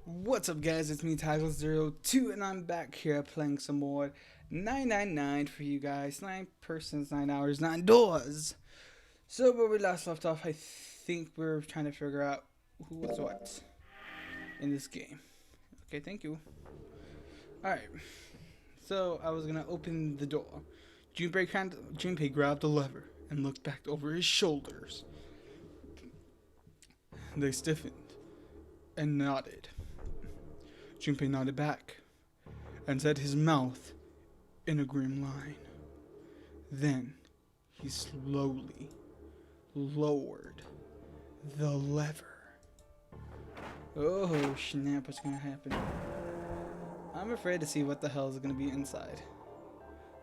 What's up, guys? It's me, Tackle02, and I'm back here playing some more 999 for you guys. 9 persons, 9 hours, 9 doors. So, where we last left off, I think we're trying to figure out who was what in this game. Okay, thank you. Alright, so I was gonna open the door. Junpei grabbed the lever and looked back over his shoulders. They stiffened and nodded. Junpei nodded back and set his mouth in a grim line. Then he slowly lowered the lever. Oh snap, what's gonna happen? I'm afraid to see what the hell is gonna be inside.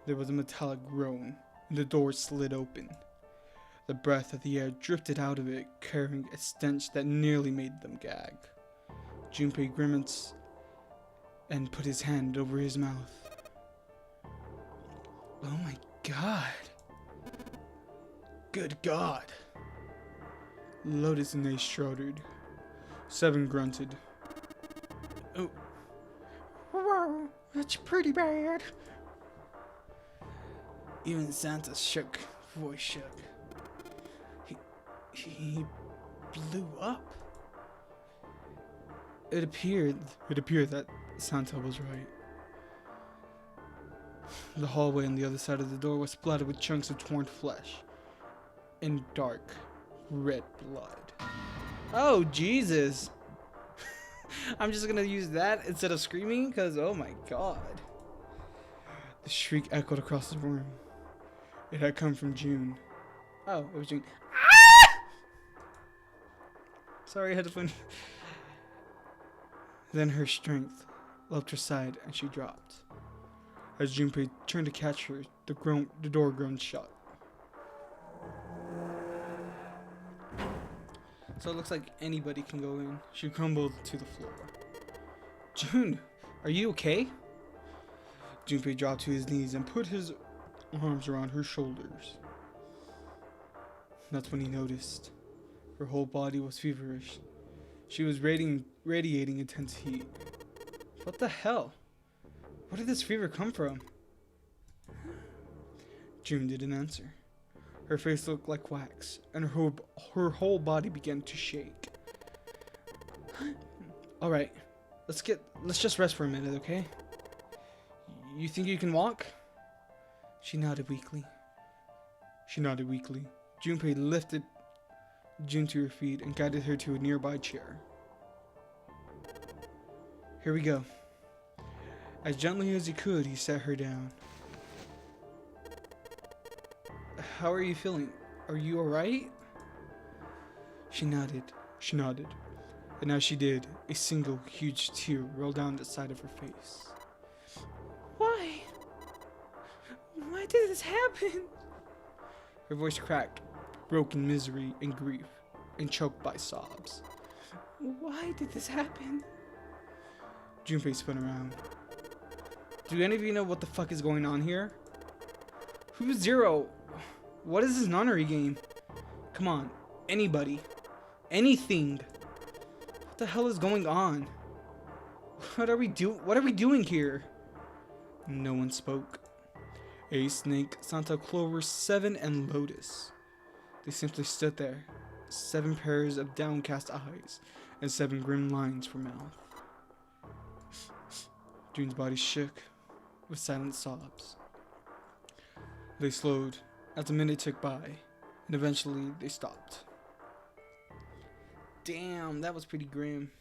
There was a metallic groan and the door slid open. The breath of the air drifted out of it, carrying a stench that nearly made them gag. Junpei grimaced and put his hand over his mouth. Oh my god. Good god. Lotus and Ace shuddered. Seven grunted. Oh. Whoa, that's pretty bad. Even Santa's voice shook. He blew up. It appeared that Santa was right. The hallway on the other side of the door was splattered with chunks of torn flesh and dark red blood. Oh, Jesus. I'm just gonna use that instead of screaming because, oh my god. The shriek echoed across the room. It had come from June. Oh, it was June. Ah! Sorry, I had to funny. Then her strength left her side and she dropped. As Junpei turned to catch her, the door groaned shut. So it looks like anybody can go in. She crumbled to the floor. June, are you okay? Junpei dropped to his knees and put his arms around her shoulders. That's when he noticed. Her whole body was feverish. She was radiating intense heat. What the hell? Where did this fever come from? June didn't answer. Her face looked like wax, and her whole body began to shake. Alright, let's just rest for a minute, okay? You think you can walk? She nodded weakly. Junpei lifted June to her feet and guided her to a nearby chair. Here we go. As gently as he could, he set her down. How are you feeling? Are you alright? She nodded. And as she did, a single huge tear rolled down the side of her face. Why? Why did this happen? Her voice cracked, broke in misery and grief, and choked by sobs. Why did this happen? Junpei spun around. Do any of you know what the fuck is going on here? Who's Zero? What is this nunnery game? Come on, anybody. Anything. What the hell is going on? What are we doing here? No one spoke. Ace, Snake, Santa, Clover, Seven, and Lotus. They simply stood there. 7 pairs of downcast eyes and 7 grim lines for mouth. June's body shook with silent sobs. They slowed as a minute ticked by, and eventually they stopped. Damn, that was pretty grim.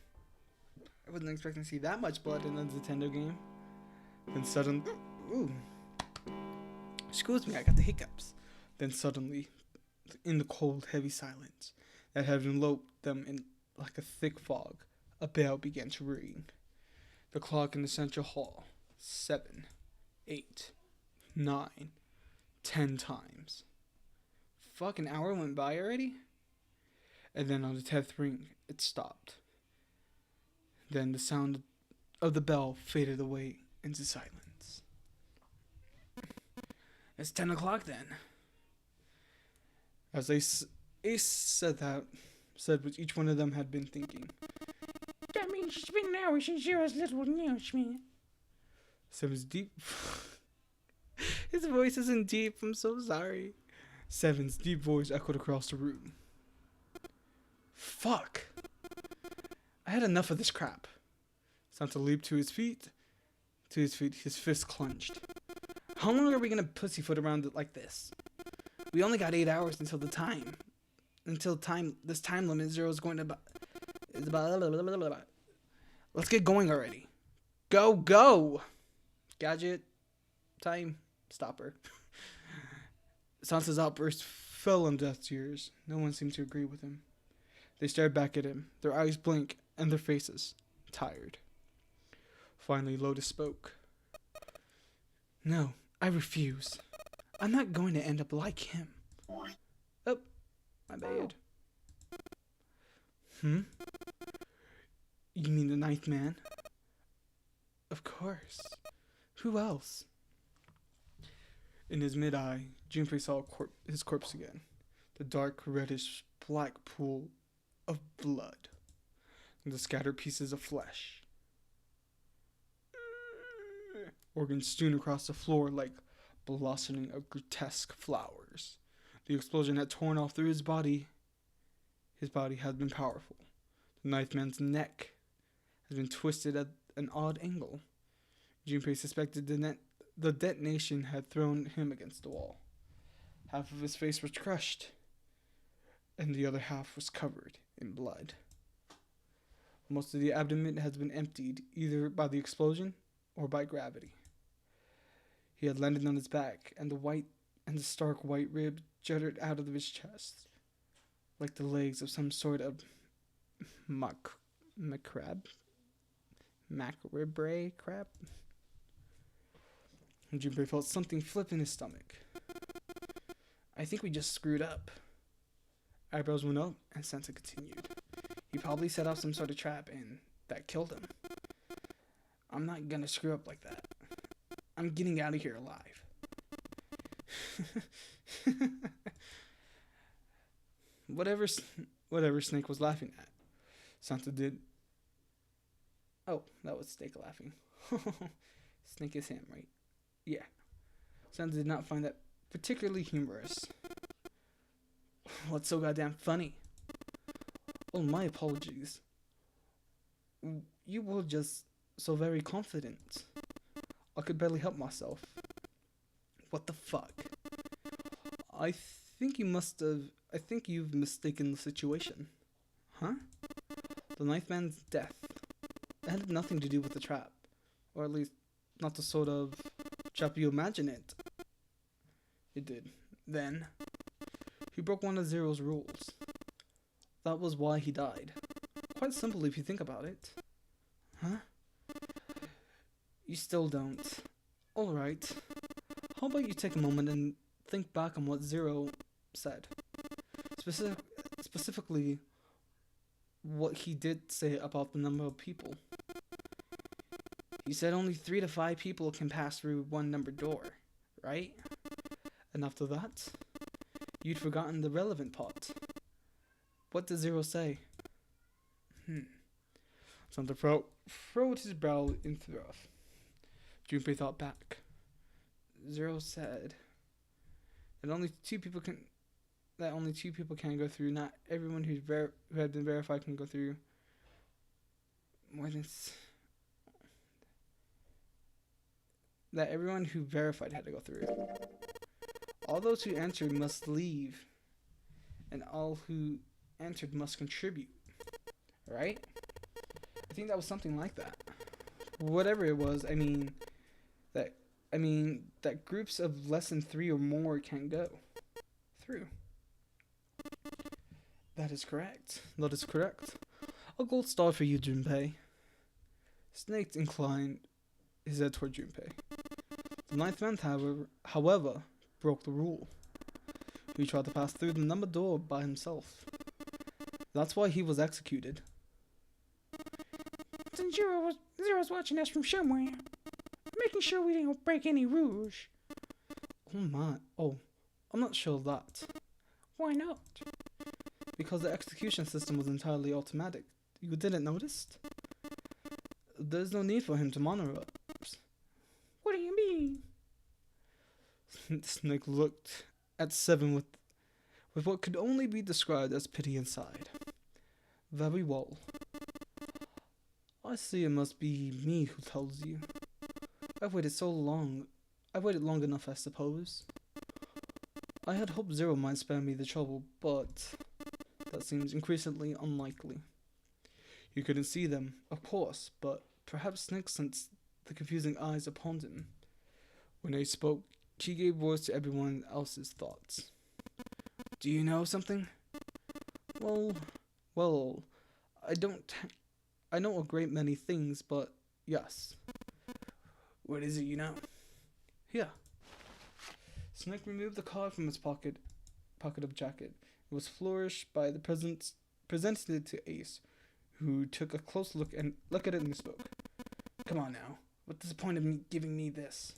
I wasn't expecting to see that much blood in a Nintendo game. Then suddenly, ooh, excuse me, I got the hiccups. Then suddenly, in the cold, heavy silence that had enveloped them in like a thick fog, a bell began to ring. The clock in the central hall, 7, 8, 9, 10 times. Fucking hour went by already? And then on the 10th ring, it stopped. Then the sound of the bell faded away into silence. It's 10 o'clock then. As Ace said what each one of them had been thinking. 10 mean, it's been an hour since Zero's little announcement. Seven's deep. His voice isn't deep. I'm so sorry. Seven's deep voice echoed across the room. Fuck. I had enough of this crap. Santa leaped to his feet. His fist clenched. How long are we gonna pussyfoot around it like this? We only got 8 hours until this time limit Zero is going to. Let's get going already. Go! Gadget. Time. Stopper. Sansa's outburst fell on deaf's ears. No one seemed to agree with him. They stared back at him, their eyes blank and their faces tired. Finally, Lotus spoke. No, I refuse. I'm not going to end up like him. Oh, my bad. You mean the ninth man? Of course. Who else? In his mid-eye, Junpei saw his corpse again. The dark, reddish, black pool of blood. And the scattered pieces of flesh. Organs strewn across the floor like blossoming of grotesque flowers. The explosion had torn off through his body. His body had been powerful. The ninth man's neck had been twisted at an odd angle. Junpei suspected the detonation had thrown him against the wall. Half of his face was crushed, and the other half was covered in blood. Most of the abdomen had been emptied, either by the explosion or by gravity. He had landed on his back, and the stark white rib jutted out of his chest, like the legs of some sort of macabre crab. Junpei felt something flip in his stomach. I think we just screwed up. Eyebrows went up, and Santa continued. He probably set off some sort of trap, and that killed him. I'm not gonna screw up like that. I'm getting out of here alive. Whatever Snake was laughing at, Santa did. Oh, that was Snake laughing. Snake is him, right? Yeah. Santa did not find that particularly humorous. What's so goddamn funny? Oh, my apologies. You were just so very confident. I could barely help myself. What the fuck? I think you've mistaken the situation. Huh? The ninth man's death. It had nothing to do with the trap. Or at least, not the sort of trap you imagine it. It did. Then, he broke one of Zero's rules. That was why he died. Quite simple if you think about it. Huh? You still don't. Alright. How about you take a moment and think back on what Zero said? Specifically, what he did say about the number of people. He said only 3 to 5 people can pass through one numbered door, right? And after that, you'd forgotten the relevant part. What did Zero say? Santa furrowed his brow in thought. Junpei thought back. Zero said that only two people can go through. Not everyone who had been verified can go through. That everyone who verified had to go through. All those who entered must leave, and all who entered must contribute. Right? I think that was something like that. Whatever it was, that groups of less than 3 or more can go through. That is correct. That is correct. A gold star for you, Junpei. Snake inclined his head toward Junpei. The ninth man, however, broke the rule. He tried to pass through the numbered door by himself. That's why he was executed. Since Zero's watching us from somewhere, making sure we don't break any rules. Oh, I'm not sure of that. Why not? Because the execution system was entirely automatic. You didn't notice? there's no need for him to monitor us. What do you mean? Snake looked at Seven with what could only be described as pity inside. Very well. I see it must be me who tells you. I've waited so long. I've waited long enough, I suppose. I had hoped Zero might spare me the trouble, but that seems increasingly unlikely. You couldn't see them, of course, but perhaps Snake sensed the confusing eyes upon him. When they spoke, he gave voice to everyone else's thoughts. Do you know something? Well, I know a great many things, but yes. What is it you know? Here. Snake removed the card from his pocket of jacket. It was flourished by the presented it to Ace, who took a close look at it and spoke. Come on now. What's the point of me giving me this?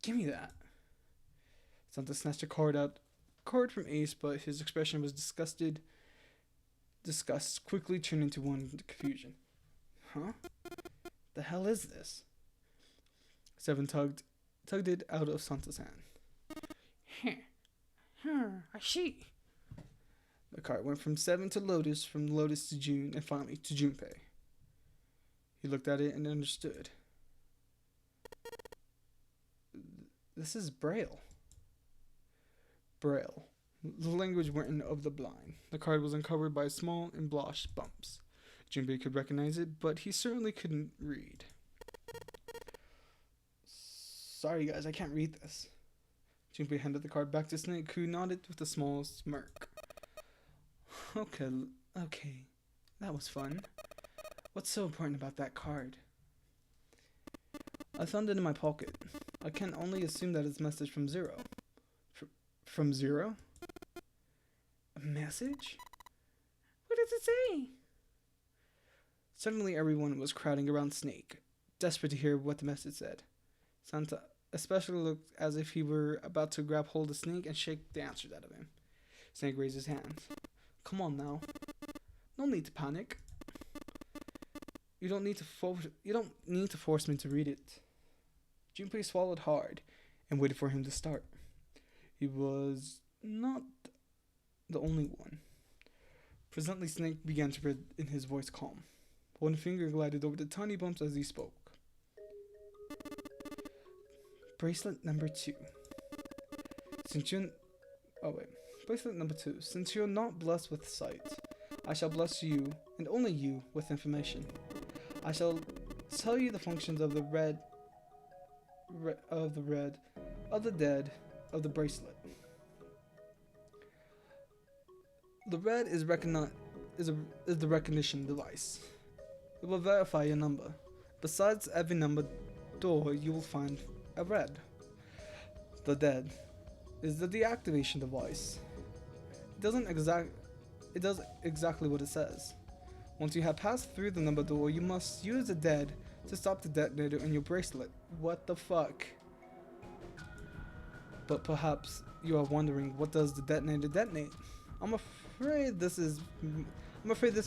Give me that. Santa snatched a card from Ace, but his expression was disgust quickly turned into one of confusion. Huh? The hell is this? Seven tugged it out of Santa's hand. I see. The card went from Seven to Lotus, from Lotus to June, and finally to Junpei. He looked at it and understood. This is Braille. Braille. The language written of the blind. The card was uncovered by small embossed bumps. Junpei could recognize it, but he certainly couldn't read. Sorry guys, I can't read this. Junpei handed the card back to Snake, who nodded with a small smirk. Okay. That was fun. What's so important about that card? I found it in my pocket. I can only assume that it's a message from Zero. From Zero? A message? What does it say? Suddenly everyone was crowding around Snake, desperate to hear what the message said. Santa especially looked as if he were about to grab hold of Snake and shake the answers out of him. Snake raised his hands. Come on now. No need to panic. You don't need to force me to read it. Junpei swallowed hard and waited for him to start. He was not the only one. Presently, Snake began to read in his voice calm. One finger glided over the tiny bumps as he spoke. Bracelet number 2. Bracelet number 2. Since you're not blessed with sight, I shall bless you, and only you, with information. I shall tell you the functions of the dead, of the bracelet. The red is the recognition device. It will verify your number. Besides every number door, you will find a red. The dead is the deactivation device. It does exactly what it says. Once you have passed through the number door, you must use the dead to stop the detonator in your bracelet. What the fuck? But perhaps you are wondering, what does the detonator detonate? I'm afraid this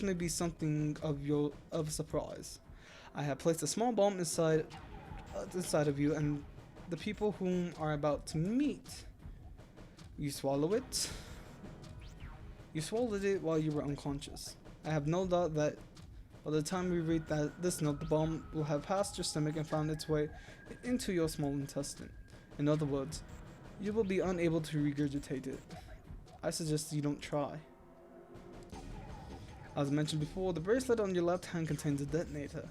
may be something of a surprise. I have placed a small bomb inside of you and the people whom are about to meet. You swallow it. You swallowed it while you were unconscious. I have no doubt that by the time we read this note, the bomb will have passed your stomach and found its way into your small intestine. In other words, you will be unable to regurgitate it. I suggest you don't try. As mentioned before, the bracelet on your left hand contains a detonator.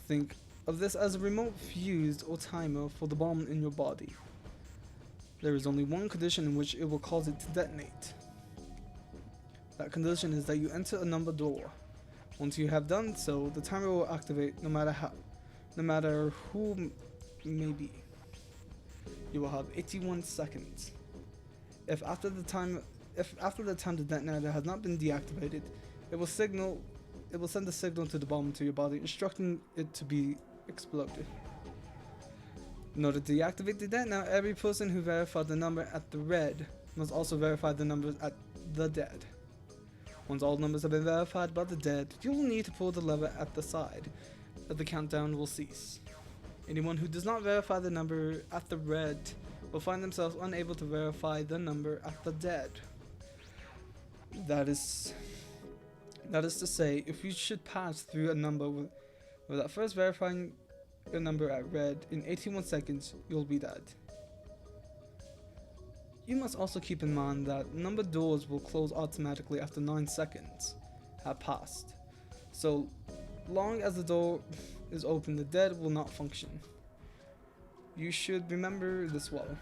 Think of this as a remote fuse or timer for the bomb in your body. There is only one condition in which it will cause it to detonate. That condition is that you enter a number door. Once you have done so, the timer will activate no matter who may be. You will have 81 seconds. If after the time the detonator has not been deactivated, it will send a signal to the bomb to your body, instructing it to be exploded. In order to deactivate the detonator, every person who verified the number at the red must also verify the numbers at the dead. Once all numbers have been verified by the dead, you'll need to pull the lever at the side, and the countdown will cease. Anyone who does not verify the number at the red will find themselves unable to verify the number at the dead. That is to say, if you should pass through a number without first verifying a number at red in 81 seconds, you'll be dead. You must also keep in mind that number doors will close automatically after 9 seconds have passed. So long as the door is open, the dead will not function. You should remember this well.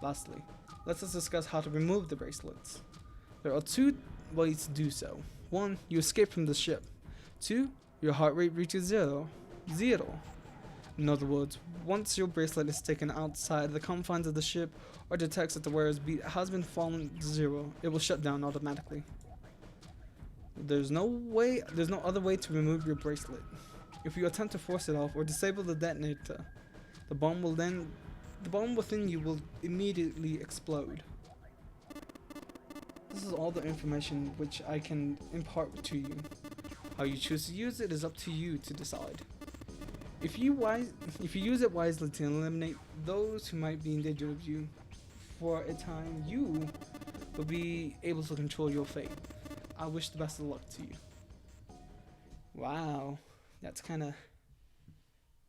Lastly, let us discuss how to remove the bracelets. There are 2 ways to do so. 1, you escape from the ship. 2, your heart rate reaches zero. In other words, once your bracelet is taken outside the confines of the ship or detects that the wearer's beat has been fallen to 0, it will shut down automatically. There's no other way to remove your bracelet. If you attempt to force it off or disable the detonator, the bomb within you will immediately explode. This is all the information which I can impart to you. How you choose to use it is up to you to decide. If you use it wisely to eliminate those who might be in danger of you for a time, you will be able to control your fate. I wish the best of luck to you. Wow, that's kind of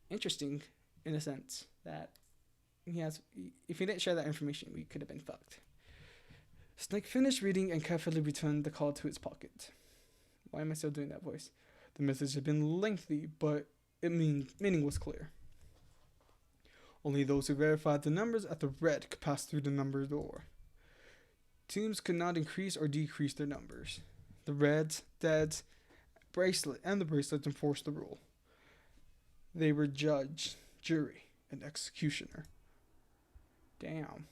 interesting in a sense that if he didn't share that information, we could have been fucked. Snake finished reading and carefully returned the card to its pocket. Why am I still doing that voice? The message had been lengthy, but meaning was clear. Only those who verified the numbers at the red could pass through the number door. Teams could not increase or decrease their numbers. The Reds, Deads, bracelet, and the bracelets enforced the rule. They were judge, jury, and executioner. Damn.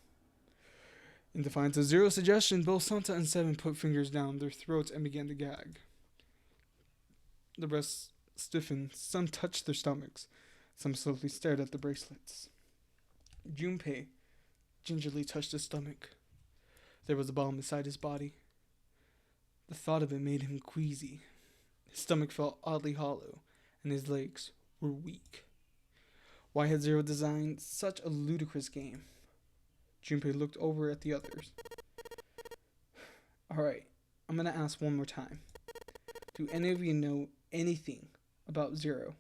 In defiance of Zero's suggestion, both Santa and Seven put fingers down their throats and began to gag. The rest stiffened, some touched their stomachs, some slowly stared at the bracelets. Junpei gingerly touched his stomach. There was a bomb beside his body. The thought of it made him queasy. His stomach felt oddly hollow, and his legs were weak. Why had Zero designed such a ludicrous game? Junpei looked over at the others. Alright, I'm gonna ask one more time. Do any of you know anything about Zero?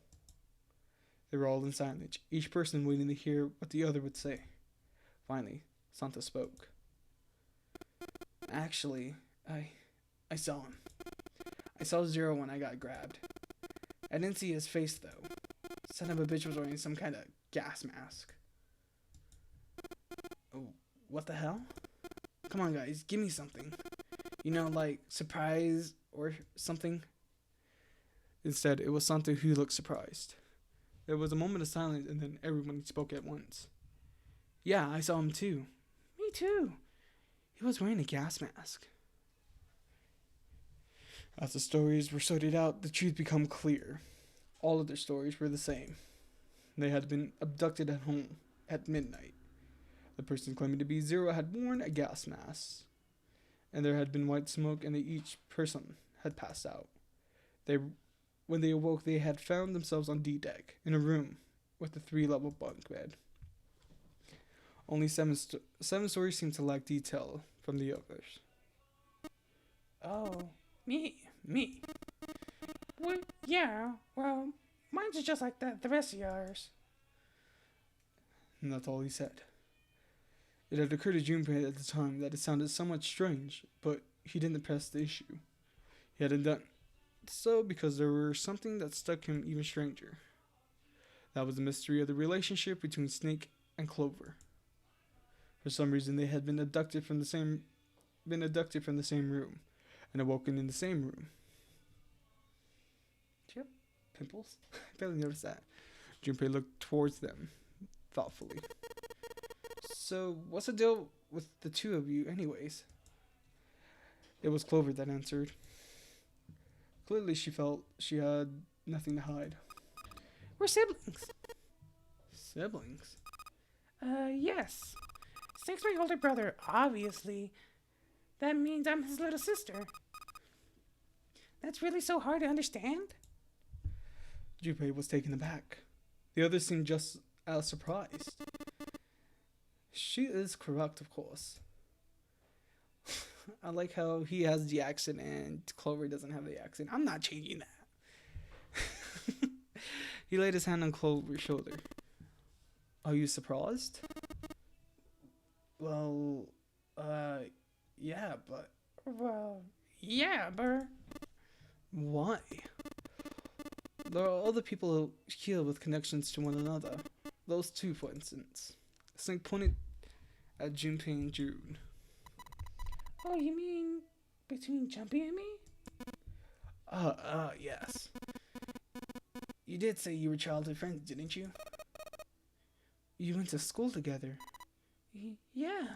They were all in silence, each person waiting to hear what the other would say. Finally, Santa spoke. Actually, I saw him. I saw Zero when I got grabbed. I didn't see his face though. Son of a bitch was wearing some kind of gas mask. Oh, what the hell? Come on guys, give me something. You know, like surprise or something. Instead, it was Santa who looked surprised. There was a moment of silence and then everyone spoke at once. Yeah, I saw him too. Me too. He was wearing a gas mask. As the stories were sorted out, the truth became clear. All of their stories were the same. They had been abducted at home at midnight. The person claiming to be Zero had worn a gas mask, and there had been white smoke, and each person had passed out. When they awoke, they had found themselves on D deck in a room with a 3-level bunk bed. Only seven stories seemed to lack detail from the others. Oh, me. Well, yeah, well, mine's is just like the rest of yours. And that's all he said. It had occurred to Junpei at the time that it sounded somewhat strange, but he didn't press the issue. He hadn't done so because there was something that struck him even stranger. That was the mystery of the relationship between Snake and Clover. For some reason, they had been abducted from the same room and awoken in the same room. Do you have pimples? I barely noticed that. Junpei looked towards them thoughtfully. So, what's the deal with the two of you anyways? It was Clover that answered. Clearly she felt she had nothing to hide. We're siblings. Siblings? Yes. Snake's my older brother, obviously. That means I'm his little sister. That's really so hard to understand? Junpei was taken aback. The others seemed just as surprised. She is correct, of course. I like how he has the accent and Clover doesn't have the accent. I'm not changing that. He laid his hand on Clover's shoulder. Are you surprised? Well, yeah, but... Well, yeah, but... Why? There are other people here with connections to one another. Those two, for instance. Snake pointed at Junpei and June. Oh, you mean between Jumpy and me? Yes. You did say you were childhood friends, didn't you? You went to school together. Yeah.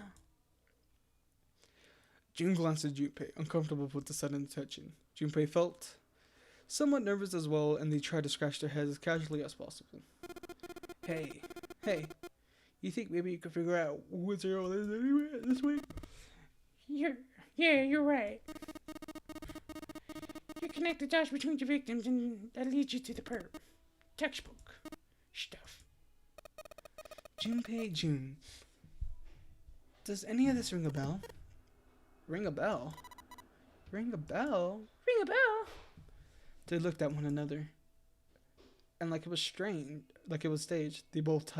June glanced at Junpei, uncomfortable with the sudden attention. Junpei felt somewhat nervous as well, and they tried to scratch their heads as casually as possible. Hey, you think maybe you could figure out what Zero is anyway this week? You're right. You connect the dots between your victims, and that leads you to the perp. Textbook stuff. Junpei, June. Does any of this ring a bell? Ring a bell? Ring a bell? Ring a bell? They looked at one another. And like it was staged, they both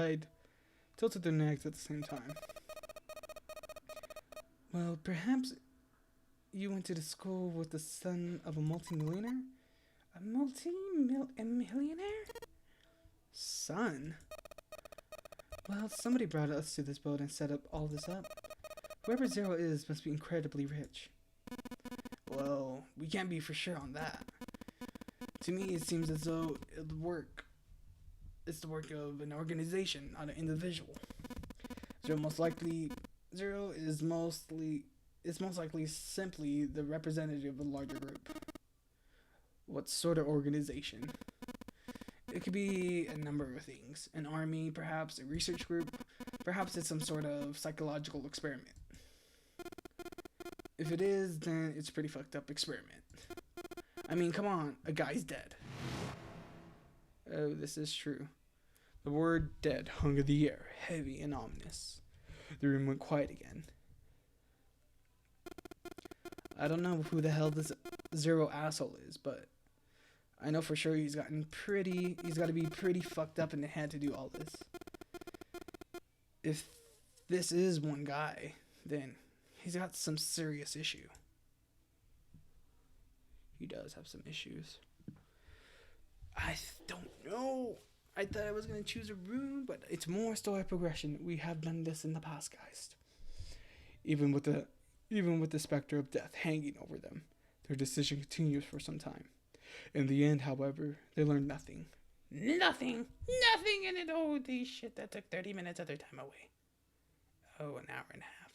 tilted their necks at the same time. Well, perhaps you went to the school with the son of a multimillionaire? A multi-millionaire? Son? Well, somebody brought us to this boat and set up all this up. Whoever Zero is must be incredibly rich. Well, we can't be for sure on that. To me, it seems as though it's the work of an organization, not an individual. Zero is most likely simply the representative of a larger group. What sort of organization? It could be a number of things. An army, perhaps a research group, perhaps it's some sort of psychological experiment. If it is, then it's a pretty fucked up experiment. I mean, come on, a guy's dead. Oh, this is true. The word dead hung in the air, heavy and ominous. The room went quiet again. I don't know who the hell this Zero asshole is, but I know for sure he's got to be pretty fucked up in the head to do all this. If this is one guy, then he's got some serious issue. He does have some issues. I don't know. I thought I was going to choose a rune, but it's more story progression. We have done this in the past, guys. Even with the specter of death hanging over them, their decision continues for some time. In the end, however, they learned nothing. Nothing in it. Holy shit, that took 30 minutes of their time away. Oh, an hour and a half.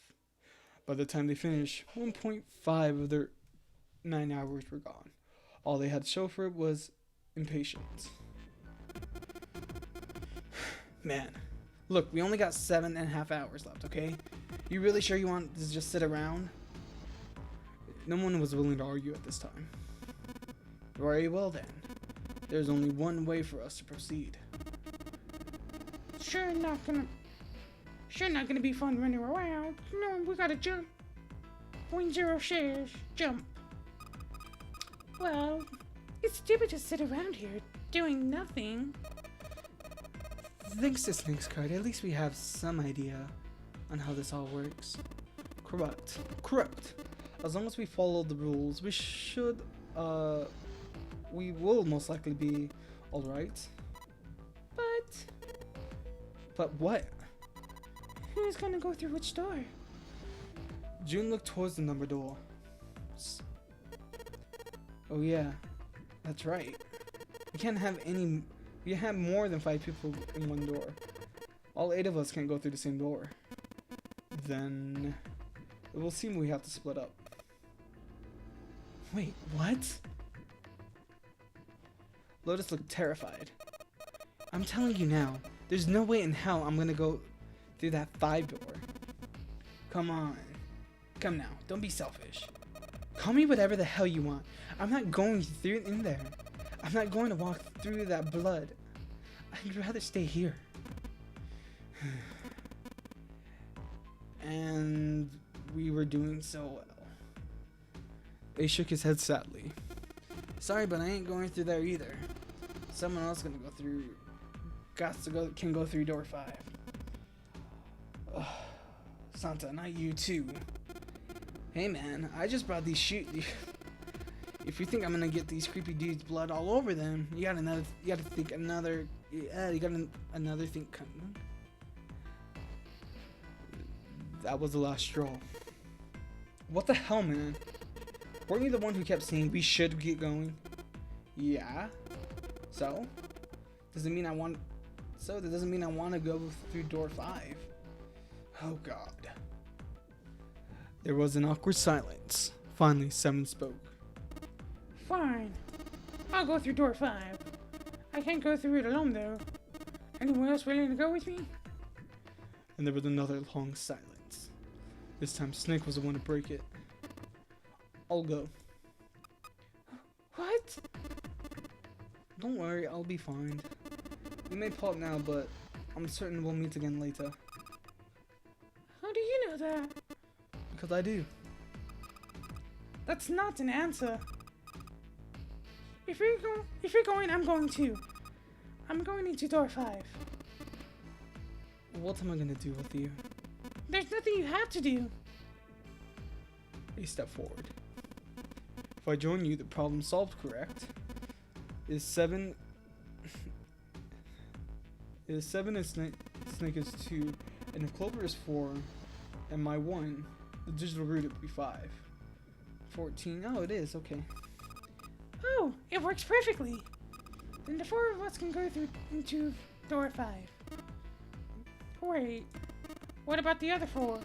By the time they finished, 1.5 of their 9 hours were gone. All they had to show for it was impatience. Man, look, we only got 7.5 hours left, okay? You really sure you want to just sit around? No one was willing to argue at this time. Very well then. There's only one way for us to proceed. Sure not gonna be fun running around. No, we gotta jump. When Zero shares, jump. Well, it's stupid to sit around here doing nothing. Thanks to Snake's card, at least we have some idea on how this all works. Correct. As long as we follow the rules, we will most likely be alright. But what? Who's gonna go through which door? June looked towards the number door. Oh yeah, that's right. We have more than 5 people in one door. All 8 of us can't go through the same door. Then it will seem we have to split up. Wait, what? Lotus looked terrified. I'm telling you now, there's no way in hell I'm gonna go through that 5 door. Come on. Come now, don't be selfish. Call me whatever the hell you want. I'm not going through in there. I'm not going to walk through that blood. I'd rather stay here. And we were doing so well. He shook his head sadly. Sorry, but I ain't going through there either. Someone else gonna go through. Can go through door 5. Ugh. Santa, not you too. Hey man, I just brought these If you think I'm gonna get these creepy dudes' blood all over them, you got another thing coming. That was the last straw. What the hell, man? Weren't you the one who kept saying we should get going? Yeah. So? That doesn't mean I want to go through door 5. Oh god. There was an awkward silence. Finally, Seven spoke. Fine. I'll go through door 5. I can't go through it alone, though. Anyone else willing to go with me? And there was another long silence. This time, Snake was the one to break it. I'll go. What? Don't worry, I'll be fine. We may pop now, but I'm certain we'll meet again later. How do you know that? Because I do. That's not an answer. If you're going, I'm going too. I'm going into door 5. What am I gonna do with you? There's nothing you have to do. He stepped forward. If I join you, the problem solved, correct? Is 7 and Snake is 2, and if Clover is 4, and my 1, the digital root would be 5. 14. Oh, it is. Okay. Oh, it works perfectly. Then the 4 of us can go through into door 5. Wait, what about the other 4?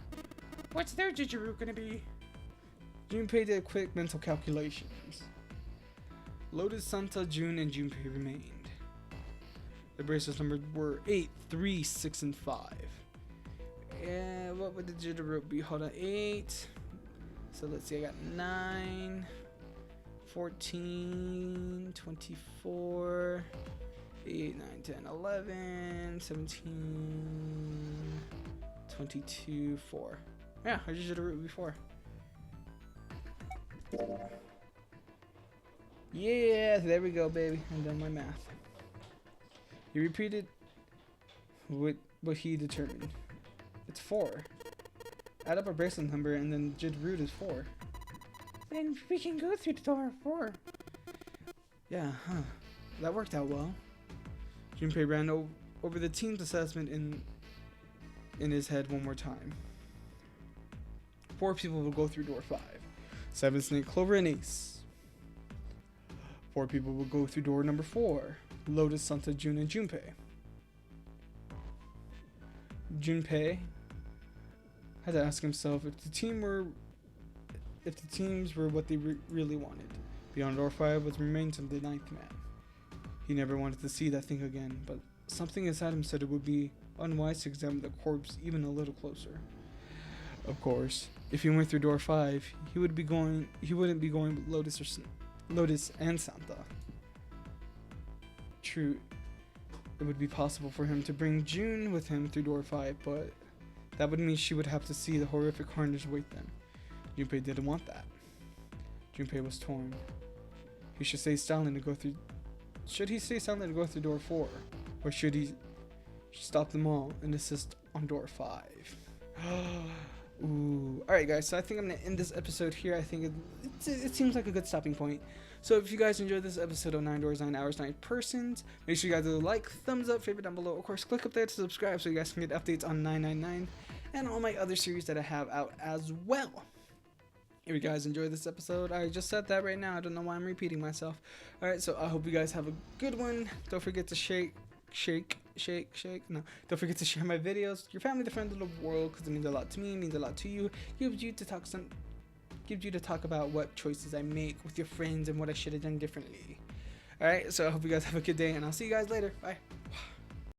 What's their Jijiru gonna be? Junpei did quick mental calculations. Lotus, Santa, June, and Junpei remained. The bracelets numbered were 8, 3, 6, and 5. And what would the Jijiru be? Hold on, 8. So let's see, I got 9, 14, 24, 8, 9, 10, 11, 17, 22, 4. Yeah, I just did a root before. Yeah, there we go, baby. I'm done my math. He repeated what he determined. It's 4. Add up our bracelet number and then Jid root is 4. Then we can go through door 4. Yeah, huh. That worked out well. Junpei ran over the team's assessment in his head one more time. 4 people will go through door 5. 7, Snake, Clover, and Ace. 4 people will go through door number 4. Lotus, Santa, June, and Junpei. Junpei had to ask himself if the teams were what they really wanted. Beyond door 5 was remains of the 9th man. He never wanted to see that thing again, but something inside him said it would be unwise to examine the corpse even a little closer. Of course, if he went through door 5, he wouldn't be going with Lotus and Santa. True, it would be possible for him to bring June with him through door 5, but that would mean she would have to see the horrific carnage await them. Junpei didn't want that. Junpei was torn. He should stay silent and go through. Should he stay silent and go through door 4, or should he stop them all and assist on door 5? Ooh. Alright guys, so I think I'm going to end this episode here. I think it seems like a good stopping point. So if you guys enjoyed this episode of 9 Doors, 9 Hours, 9 Persons, make sure you guys do a like, thumbs up, favorite down below. Of course, click up there to subscribe so you guys can get updates on 999 and all my other series that I have out as well. If you guys enjoyed this episode, I just said that right now. I don't know why I'm repeating myself. Alright, so I hope you guys have a good one. Don't forget to don't forget to share my videos with your family, the friends of the world, because it means a lot to me, it means a lot to you. Gives you to talk about what choices I make with your friends and what I should have done differently. Alright, so I hope you guys have a good day, and I'll see you guys later. Bye.